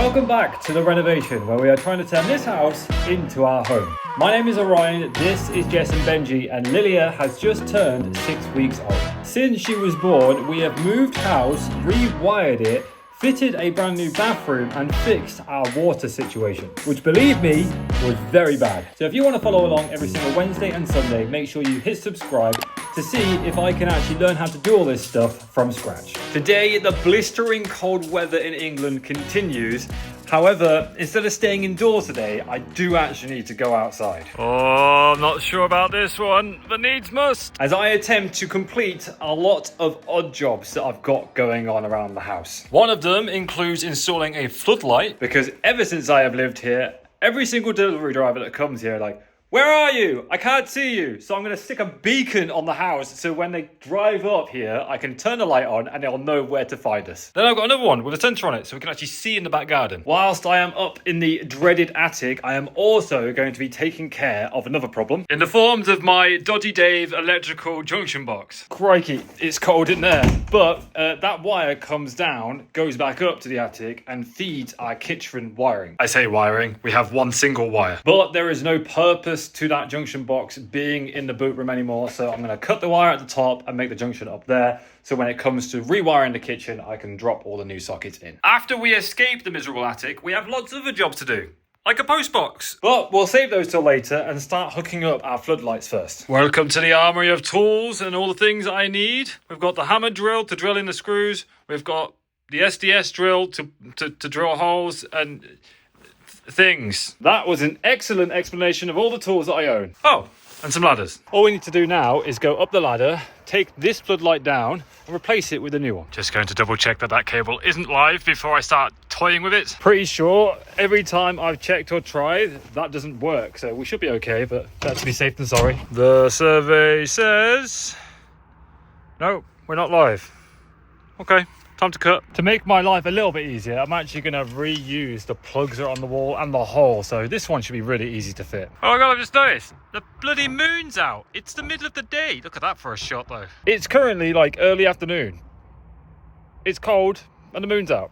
Welcome back to the renovation, where we are trying to turn this house into our home. My name is Orion, this is Jess and Benji, and Lilia has just turned 6 weeks old. Since she was born, we have moved house, rewired it, fitted a brand new bathroom and fixed our water situation, which, believe me, was very bad. So if you want to follow along every single Wednesday and Sunday, make sure you hit subscribe to see if I can actually learn how to do all this stuff from scratch. Today, the blistering cold weather in England continues. However, instead of staying indoors today, I do actually need to go outside. Oh, I'm not sure about this one, but needs must. As I attempt to complete a lot of odd jobs that I've got going on around the house. One of them includes installing a floodlight, because ever since I have lived here, every single delivery driver that comes here, like, where are you? I can't see you. So I'm going to stick a beacon on the house so when they drive up here, I can turn the light on and they'll know where to find us. Then I've got another one with a sensor on it so we can actually see in the back garden. Whilst I am up in the dreaded attic, I am also going to be taking care of another problem in the forms of my Dodgy Dave electrical junction box. Crikey, it's cold in there. But that wire comes down, goes back up to the attic and feeds our kitchen wiring. I say wiring, we have one single wire. But there is no purpose to that junction box being in the boot room anymore, so I'm going to cut the wire at the top and make the junction up there, so when it comes to rewiring the kitchen I can drop all the new sockets in. After we escape the miserable attic, we have lots of other jobs to do, like a post box, but we'll save those till later and start hooking up our floodlights first. Welcome to the armory of tools and all the things I need. We've got the hammer drill to drill in the screws, we've got the SDS drill to drill holes and things. That was an excellent explanation of all the tools that I own. Oh, and some ladders. All we need to do now is go up the ladder, take this floodlight down and replace it with a new one. Just going to double check that that cable isn't live before I start toying with it. Pretty sure every time I've checked or tried, that doesn't work, so we should be okay, but better to be safe than sorry. The survey says no, we're not live. Okay. Time to cut. To make my life a little bit easier, I'm actually going to reuse the plugs that are on the wall and the hole, so this one should be really easy to fit. Oh my god, I've just noticed, the bloody moon's out. It's the middle of the day. Look at that for a shot though. It's currently like early afternoon. It's cold and the moon's out.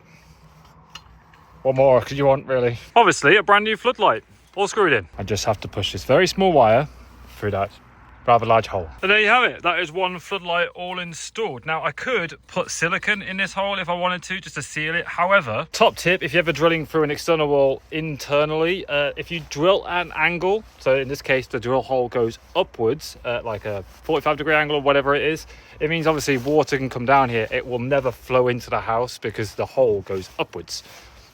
What more could you want, really? Obviously, a brand new floodlight, all screwed in. I just have to push this very small wire through that rather large hole. And there you have it. That is one floodlight all installed. Now I could put silicone in this hole if I wanted to, just to seal it. However, top tip, if you're ever drilling through an external wall internally, if you drill at an angle, so in this case the drill hole goes upwards, like a 45-degree angle or whatever it is, it means obviously water can come down here. It will never flow into the house because the hole goes upwards.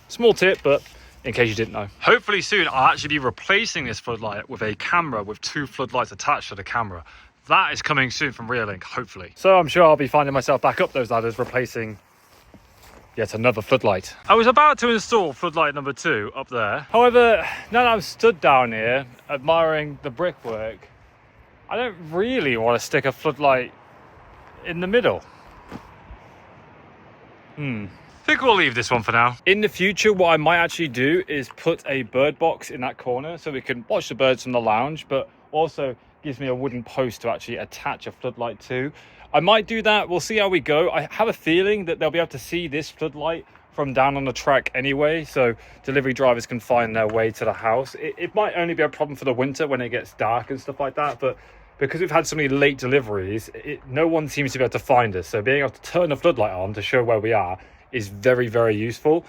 Small tip, but in case you didn't know. Hopefully soon I'll actually be replacing this floodlight with a camera with 2 floodlights attached to the camera. That is coming soon from Reolink, hopefully. So I'm sure I'll be finding myself back up those ladders replacing yet another floodlight. I was about to install floodlight number 2 up there. However, now that I'm stood down here admiring the brickwork, I don't really want to stick a floodlight in the middle. I think we'll leave this one for now. In the future, what I might actually do is put a bird box in that corner so we can watch the birds from the lounge, but also gives me a wooden post to actually attach a floodlight to. I might do that. We'll see how we go. I have a feeling that they'll be able to see this floodlight from down on the track anyway, so delivery drivers can find their way to the house. It might only be a problem for the winter when it gets dark and stuff like that, but because we've had so many late deliveries, no one seems to be able to find us. So being able to turn the floodlight on to show where we are is very, very useful,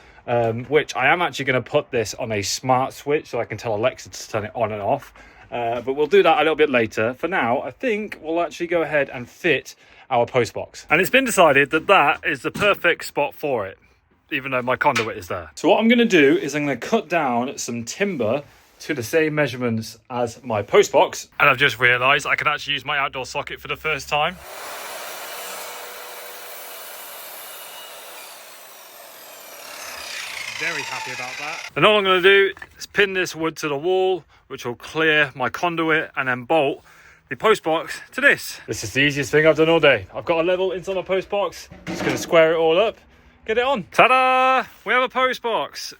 which I am actually going to put this on a smart switch so I can tell Alexa to turn it on and off, but we'll do that a little bit later. For now, I think we'll actually go ahead and fit our post box, and it's been decided that that is the perfect spot for it, even though my conduit is there. So what I'm going to do is I'm going to cut down some timber to the same measurements as my post box, and I've just realized I can actually use my outdoor socket for the first time. Very happy about that. And all I'm going to do is pin this wood to the wall, which will clear my conduit, and then bolt the post box to this. This is the easiest thing I've done all day. I've got a level inside my post box. Just going to square it all up, get it on. Ta-da! We have a post box.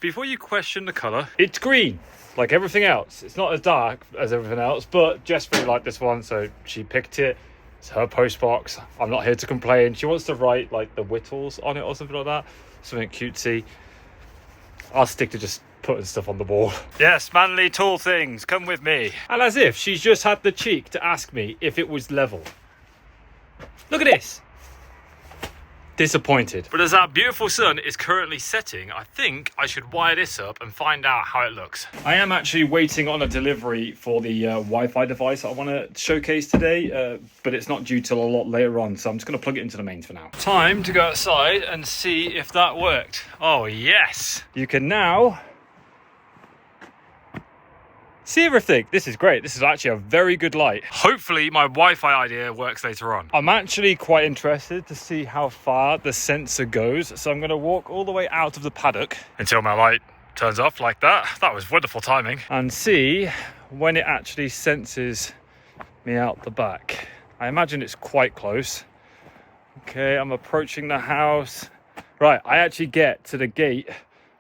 Before you question the colour, it's green, like everything else. It's not as dark as everything else, but Jess really liked this one, so she picked it. It's her post box. I'm not here to complain. She wants to write like the Whittles on it or something like that. Something cutesy. I'll stick to just putting stuff on the wall. Yes, manly tall things, come with me. And as if she's just had the cheek to ask me if it was level. Look at this. Disappointed. But as our beautiful sun is currently setting, I think I should wire this up and find out how it looks. I am actually waiting on a delivery for the Wi-Fi device I want to showcase today, but it's not due till a lot later on, so I'm just going to plug it into the mains for now. Time to go outside and see if that worked. Oh yes! You can now see everything. This is great. This is actually a very good light. Hopefully my Wi-Fi idea works later on. I'm actually quite interested to see how far the sensor goes. So I'm going to walk all the way out of the paddock until my light turns off like that. That was wonderful timing. And see when it actually senses me out the back. I imagine it's quite close. Okay, I'm approaching the house. Right, I actually get to the gate.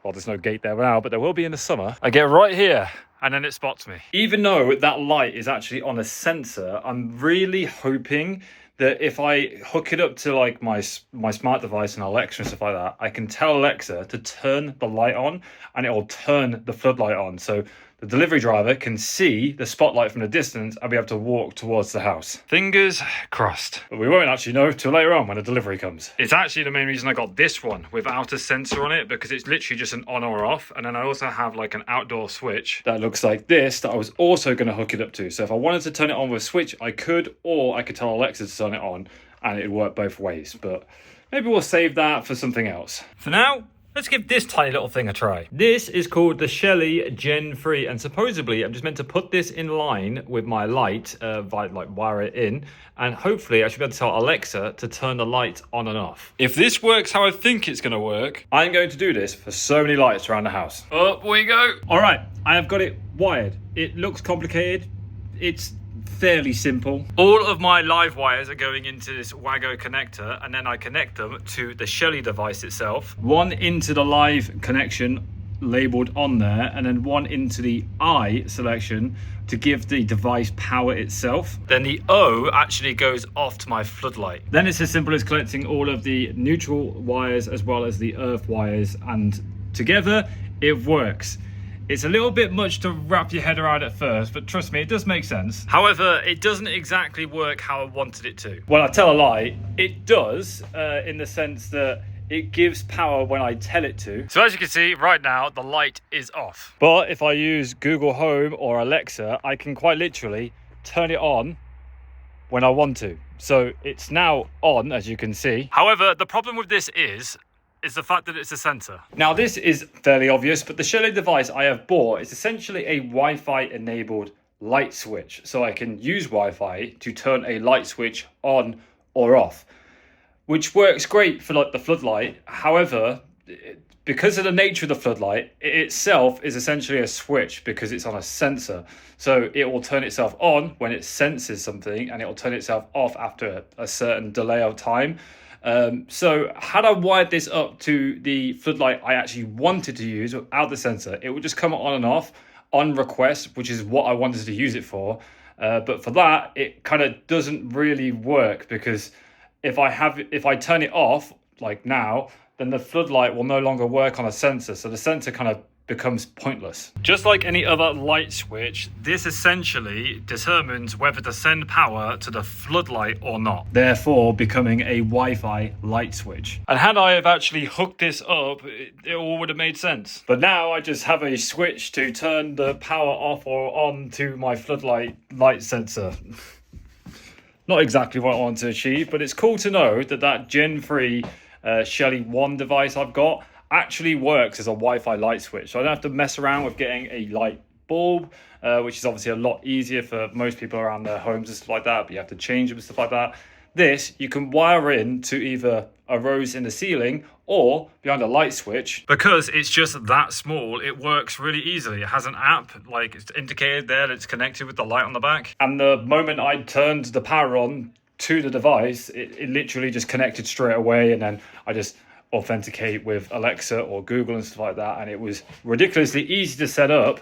Well, there's no gate there now, but there will be in the summer. I get right here. And then it spots me. Even though that light is actually on a sensor, I'm really hoping that if I hook it up to like my smart device and Alexa and stuff like that, I can tell Alexa to turn the light on and it will turn the floodlight on. So the delivery driver can see the spotlight from a distance and be able to walk towards the house. Fingers crossed. But we won't actually know till later on when the delivery comes. It's actually the main reason I got this one without a sensor on it, because it's literally just an on or off. And then I also have like an outdoor switch that looks like this that I was also going to hook it up to. So if I wanted to turn it on with a switch, I could, or I could tell Alexa to turn it on and it'd work both ways. But maybe we'll save that for something else. For now, let's give this tiny little thing a try. This is called the Shelly Gen 3, and supposedly I'm just meant to put this in line with my light, wire it in, and hopefully I should be able to tell Alexa to turn the light on and off. If this works how I think it's going to work, I'm going to do this for so many lights around the house. Up we go. All right, I have got it wired. It looks complicated. It's fairly simple. All of my live wires are going into this Wago connector, and then I connect them to the Shelly device itself. One into the live connection labeled on there, and then one into the I selection to give the device power itself. Then the O actually goes off to my floodlight. Then it's as simple as collecting all of the neutral wires as well as the earth wires, and together it works. It's a little bit much to wrap your head around at first, but trust me, it does make sense. However, it doesn't exactly work how I wanted it to. Well, I tell a lie, it does, in the sense that it gives power when I tell it to. So as you can see, right now, the light is off. But if I use Google Home or Alexa, I can quite literally turn it on when I want to. So it's now on, as you can see. However, the problem with this is the fact that it's a sensor. Now this is fairly obvious, but the Shelly device I have bought is essentially a Wi-Fi enabled light switch. So I can use Wi-Fi to turn a light switch on or off, which works great for like the floodlight. However, because of the nature of the floodlight, it itself is essentially a switch because it's on a sensor. So it will turn itself on when it senses something, and it will turn itself off after a certain delay of time. So had I wired this up to the floodlight I actually wanted to use without the sensor, it would just come on and off on request, which is what I wanted to use it for. But for that, it kind of doesn't really work, because if I turn it off like now, then the floodlight will no longer work on a sensor. So the sensor kind of becomes pointless. Just like any other light switch, this essentially determines whether to send power to the floodlight or not, therefore becoming a Wi-Fi light switch. And had I have actually hooked this up, it all would have made sense. But now I just have a switch to turn the power off or on to my floodlight light sensor. Not exactly what I want to achieve, but it's cool to know that that Gen 3 Shelly 1 device I've got actually works as a Wi-Fi light switch. So I don't have to mess around with getting a light bulb, which is obviously a lot easier for most people around their homes and stuff like that, but you have to change them and stuff like that. This, you can wire in to either a rose in the ceiling or behind a light switch. Because it's just that small, it works really easily. It has an app, like it's indicated there that it's connected with the light on the back. And the moment I turned the power on to the device, it literally just connected straight away, and then I just authenticate with Alexa or Google and stuff like that, and it was ridiculously easy to set up.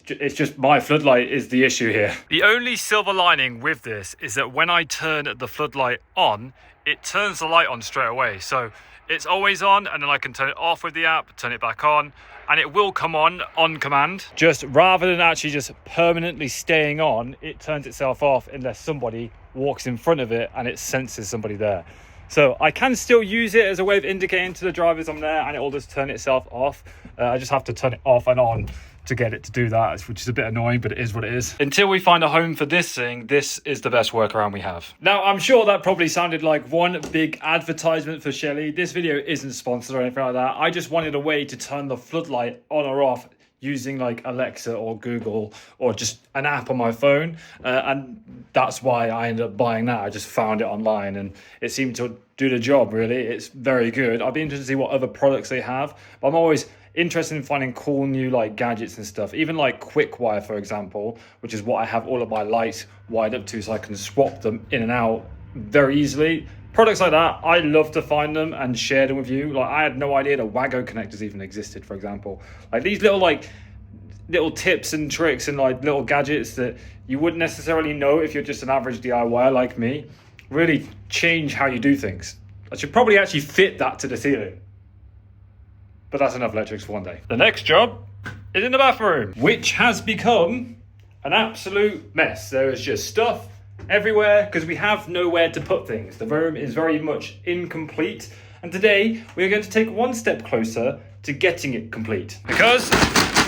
It's just my floodlight is the issue here. The only silver lining with this is that when I turn the floodlight on, it turns the light on straight away. So it's always on, and then I can turn it off with the app, turn it back on, and it will come on command. Just rather than actually just permanently staying on, it turns itself off unless somebody walks in front of it and it senses somebody there. So I can still use it as a way of indicating to the drivers I'm there, and it will just turn itself off. I just have to turn it off and on to get it to do that, which is a bit annoying, but it is what it is. Until we find a home for this thing, this is the best workaround we have. Now, I'm sure that probably sounded like one big advertisement for Shelly. This video isn't sponsored or anything like that. I just wanted a way to turn the floodlight on or off using like Alexa or Google or just an app on my phone. And that's why I ended up buying that. I just found it online and it seemed to do the job, really. It's very good. I'll be interested to see what other products they have. But I'm always interested in finding cool new like gadgets and stuff, even like quick wire, for example, which is what I have all of my lights wired up to, so I can swap them in and out very easily. Products like that, I love to find them and share them with you. Like, I had no idea the Wago connectors even existed, for example. Like these little tips and tricks and like little gadgets that you wouldn't necessarily know if you're just an average DIYer like me, really change how you do things. I should probably actually fit that to the ceiling. But that's enough electrics for one day. The next job is in the bathroom, which has become an absolute mess. There is just stuff everywhere because we have nowhere to put things. The room is very much incomplete. And today we are going to take one step closer to getting it complete. Because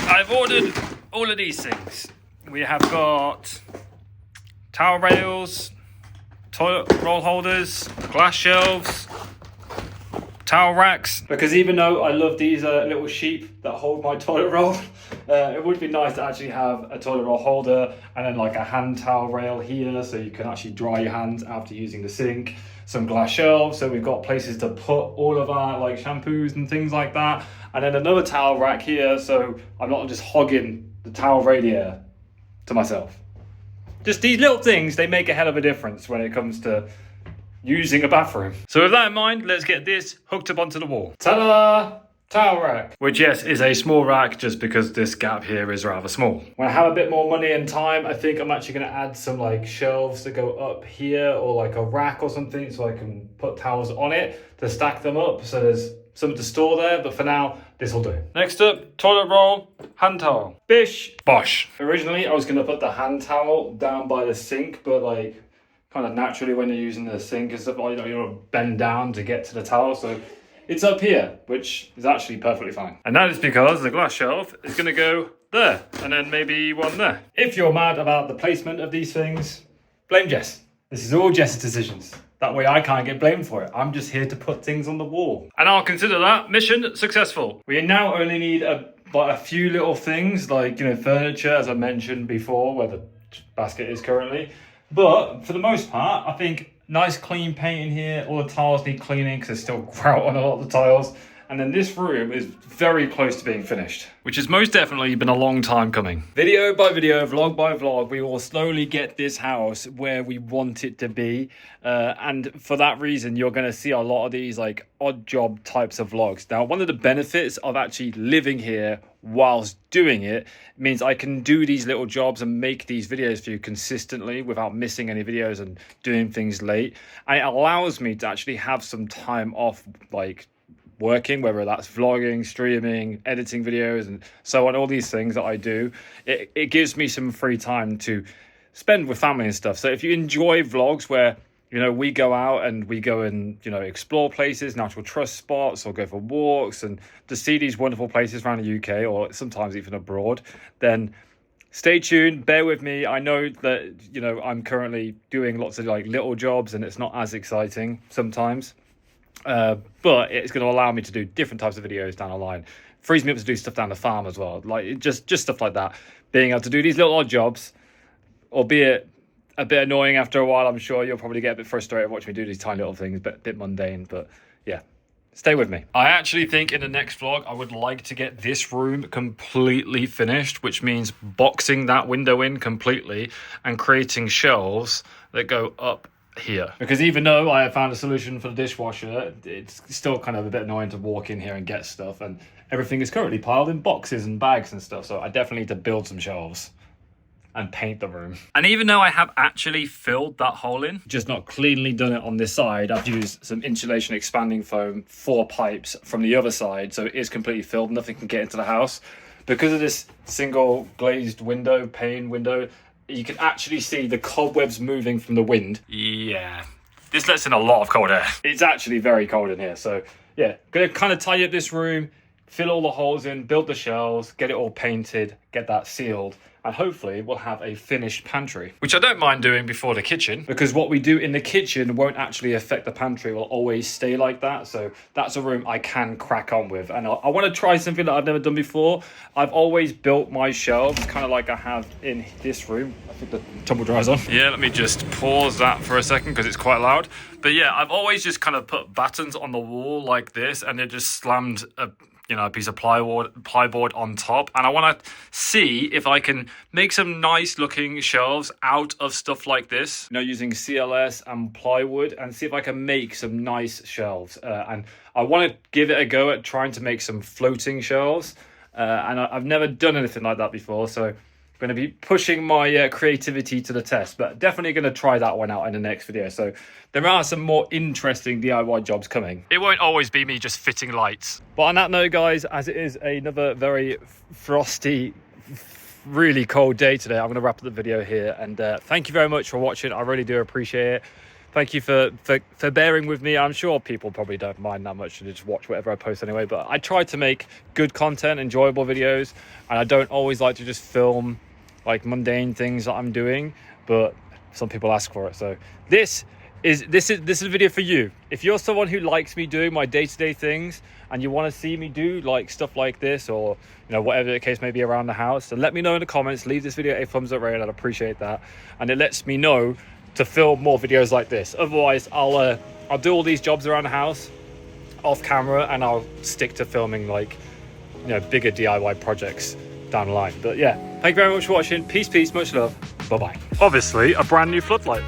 I've ordered all of these things. We have got towel rails, toilet roll holders, glass shelves, towel racks, because even though I love these little sheep that hold my toilet roll, it would be nice to actually have a toilet roll holder and then like a hand towel rail here so you can actually dry your hands after using the sink. Some glass shelves so we've got places to put all of our like shampoos and things like that, and then another towel rack here so I'm not just hogging the towel radiator to myself. Just these little things, they make a hell of a difference when it comes to using a bathroom. So with that in mind, let's get this hooked up onto the wall. Ta-da! Towel rack. Which, yes, is a small rack just because this gap here is rather small. When I have a bit more money and time, I think I'm actually going to add some like shelves to go up here or like a rack or something so I can put towels on it to stack them up so there's something to store there. But for now, this will do. Next up, toilet roll, hand towel. Bish, bosh. Originally, I was going to put the hand towel down by the sink, but like kind of naturally when you're using the sink and stuff, you know, you bend down to get to the towel. So it's up here, which is actually perfectly fine. And that is because the glass shelf is going to go there and then maybe one there. If you're mad about the placement of these things, blame Jess. This is all Jess's decisions. That way I can't get blamed for it. I'm just here to put things on the wall. And I'll consider that mission successful. We now only need a few little things like, you know, furniture, as I mentioned before, where the basket is currently. But for the most part, I think nice clean paint in here. All the tiles need cleaning because there's still grout on a lot of the tiles. And then this room is very close to being finished, which has most definitely been a long time coming. Video by video, vlog by vlog, we will slowly get this house where we want it to be. And for that reason, you're going to see a lot of these like odd job types of vlogs. Now, one of the benefits of actually living here whilst doing it means I can do these little jobs and make these videos for you consistently without missing any videos and doing things late. And it allows me to actually have some time off, like working, whether that's vlogging, streaming, editing videos, and so on, all these things that I do. It gives me some free time to spend with family and stuff. So if you enjoy vlogs where, you know, we go out and we go and, you know, explore places, natural trust spots, or go for walks and to see these wonderful places around the UK or sometimes even abroad, then stay tuned, bear with me. I know that, you know, I'm currently doing lots of like little jobs and it's not as exciting sometimes. But it's going to allow me to do different types of videos down the line. Frees me up to do stuff down the farm as well, like just stuff like that. Being able to do these little odd jobs, albeit a bit annoying after a while. I'm sure you'll probably get a bit frustrated watching me do these tiny little things, but a bit mundane. But yeah, stay with me. I actually think in the next vlog, I would like to get this room completely finished, which means boxing that window in completely and creating shelves that go up here, because even though I have found a solution for the dishwasher, it's still kind of a bit annoying to walk in here and get stuff, and everything is currently piled in boxes and bags and stuff, so I definitely need to build some shelves. and paint the room. And even though I have actually filled that hole in, just not cleanly done it on this side, I've used some insulation expanding foam, 4 pipes from the other side, so it is completely filled, nothing can get into the house. Because of this single glazed window, pane window, you can actually see the cobwebs moving from the wind. Yeah, this lets in a lot of cold air. It's actually very cold in here, so yeah, gonna kind of tidy up this room, fill all the holes in, build the shelves, get it all painted, get that sealed, and hopefully we'll have a finished pantry. Which I don't mind doing before the kitchen, because what we do in the kitchen won't actually affect the pantry, it will always stay like that. So that's a room I can crack on with. And I want to try something that I've never done before. I've always built my shelves, kind of like I have in this room. I think the tumble dryer's on. Yeah, let me just pause that for a second because it's quite loud. But yeah, I've always just kind of put battens on the wall like this, and it just slammed a piece of plyboard on top. And I want to see if I can make some nice looking shelves out of stuff like this, using CLS and plywood, and see if I can make some nice shelves. And I want to give it a go at trying to make some floating shelves. And I've never done anything like that before, so I'm going to be pushing my creativity to the test, but definitely going to try that one out in the next video. So there are some more interesting DIY jobs coming. It won't always be me just fitting lights. But on that note, guys, as it is another very frosty, really cold day today, I'm going to wrap up the video here. And thank you very much for watching. I really do appreciate it. Thank you for bearing with me. I'm sure people probably don't mind that much to just watch whatever I post anyway, but I try to make good content, enjoyable videos, and I don't always like to just film like mundane things that I'm doing, but some people ask for it. So this is a video for you. If you're someone who likes me doing my day-to-day things and you want to see me do like stuff like this, or whatever the case may be around the house, so let me know in the comments. Leave this video a thumbs up rating. I'd appreciate that, and it lets me know to film more videos like this. Otherwise, I'll do all these jobs around the house off camera, and I'll stick to filming like bigger DIY projects down the line. But yeah, thank you very much for watching. Peace, much love. Bye-bye. Obviously, a brand new floodlight.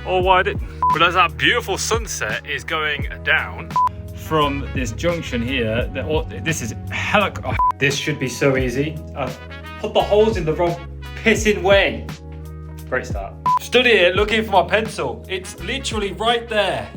Or why did? But as that beautiful sunset is going down from this junction here, this is hella. Oh, this should be so easy. I've put the holes in the wrong pissing way. Great start. Stood here looking for my pencil. It's literally right there.